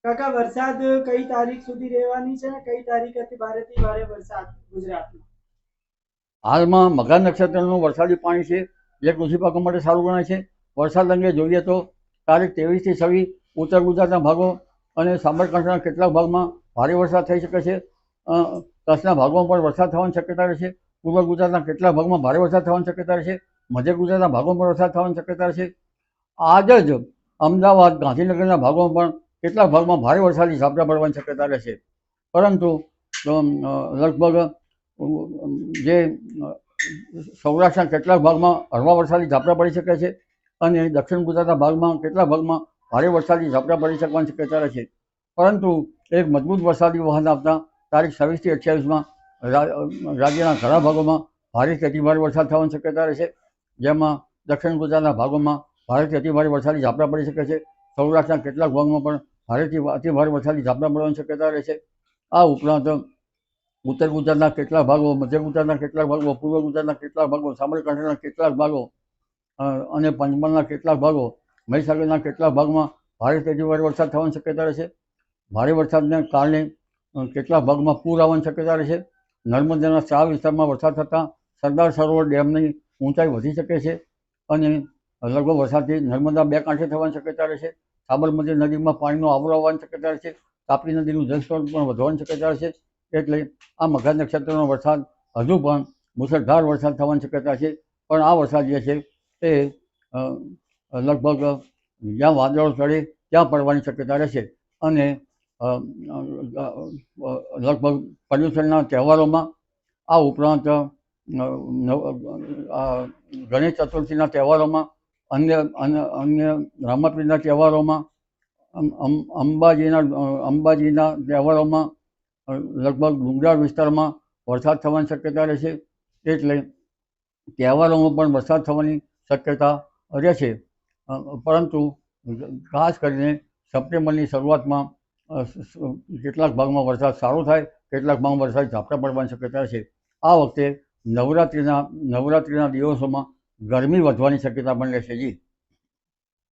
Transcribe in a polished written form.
કાકા વરસાદ કઈ તારીખ સુધી રહેવાની છે ને કઈ તારીખથી ભારેથી ભારે વરસાદ ગુજરાતમાં? હાલમાં મઘા નક્ષત્રનું વરસાદી પાણી છે જે કૃષિ પાકો માટે સારું ગણાય છે. વરસાદ અંગે જોઈએ તો તારીખ 23 થી 26 ઉત્તર ગુજરાતના ભાગો અને સાબરકાંઠાના કેટલાક ભાગમાં ભારે વરસાદ થઈ શકે છે. કચ્છના ભાગોમાં પણ વરસાદ થવાની શક્યતા રહેશે. પૂર્વ ગુજરાતના કેટલાક ભાગમાં ભારે વરસાદ થવાની શક્યતા રહેશે. મધ્ય ગુજરાતના ભાગોમાં પણ વરસાદ થવાની શક્યતા રહેશે. આજે જ અમદાવાદ ગાંધીનગરના ભાગોમાં પણ કેટલાક ભાગમાં ભારે વરસાદી ઝાપટા પડવાની શક્યતા રહેશે. પરંતુ લગભગ જે સૌરાષ્ટ્રના કેટલાક ભાગમાં હળવા વરસાદી ઝાપટા પડી શકે છે અને દક્ષિણ ગુજરાતના ભાગમાં કેટલાક ભાગમાં ભારે વરસાદી ઝાપટા પડી શકવાની શક્યતા રહેશે. પરંતુ એક મજબૂત વરસાદી વહન આપતા તારીખ 26 થી 28 રાજ્યના ઘણા ભાગોમાં ભારેથી અતિભારે વરસાદ થવાની શક્યતા રહેશે. જેમાં દક્ષિણ ગુજરાતના ભાગોમાં ભારેથી અતિભારે વરસાદી ઝાપટા પડી શકે છે. સૌરાષ્ટ્રના કેટલાક ભાગમાં પણ ભારેથી અતિભારે વરસાદી ઝાપટા પડવાની શક્યતા રહેશે. આ ઉપરાંત ઉત્તર ગુજરાતના કેટલાક ભાગો, મધ્ય ગુજરાતના કેટલાક ભાગો, પૂર્વ ગુજરાતના કેટલાક ભાગો, સાબરકાંઠાના કેટલાક ભાગો અને પંચમહાલના કેટલાક ભાગો, મહીસાગરના કેટલાક ભાગમાં ભારેથી અતિભારે વરસાદ થવાની શક્યતા રહેશે. ભારે વરસાદને કારણે કેટલાક ભાગમાં પૂર આવવાની શક્યતા રહેશે. નર્મદાના સ્રાવ વિસ્તારમાં વરસાદ થતાં સરદાર સરોવર ડેમની ઊંચાઈ વધી શકે છે અને લગભગ વરસાદથી નર્મદા બે કાંઠે થવાની શક્યતા રહેશે. સાબરમતી નદીમાં પાણીનો આવરો આવવાની શક્યતા રહેશે. તાપી નદીનું જલસ્તર પણ વધવાની શક્યતા રહેશે. એટલે આ મઘા નક્ષત્રનો વરસાદ હજુ પણ મુસળધાર વરસાદ થવાની શક્યતા છે. પણ આ વરસાદ જે છે એ લગભગ જ્યાં વાદળો ચડે ત્યાં પડવાની શક્યતા રહેશે અને લગભગ પર્યુષણના તહેવારોમાં, આ ઉપરાંત ગણેશ ચતુર્થીના તહેવારોમાં, અન્ય રામાપીરના તહેવારોમાં, અંબાજીના તહેવારોમાં લગભગ ડુંગરાળ વિસ્તારમાં વરસાદ થવાની શક્યતા રહેશે. એટલે તહેવારોમાં પણ વરસાદ થવાની શક્યતા રહેશે. પરંતુ ખાસ કરીને સપ્ટેમ્બરની શરૂઆતમાં કેટલાક ભાગમાં વરસાદ સારો થાય, કેટલાક ભાગમાં વરસાદ ઝાપટા પડવાની શક્યતા રહેશે. આ વખતે નવરાત્રિના દિવસોમાં ગરમી વધવાની શક્યતા પણ રહેશે. જી.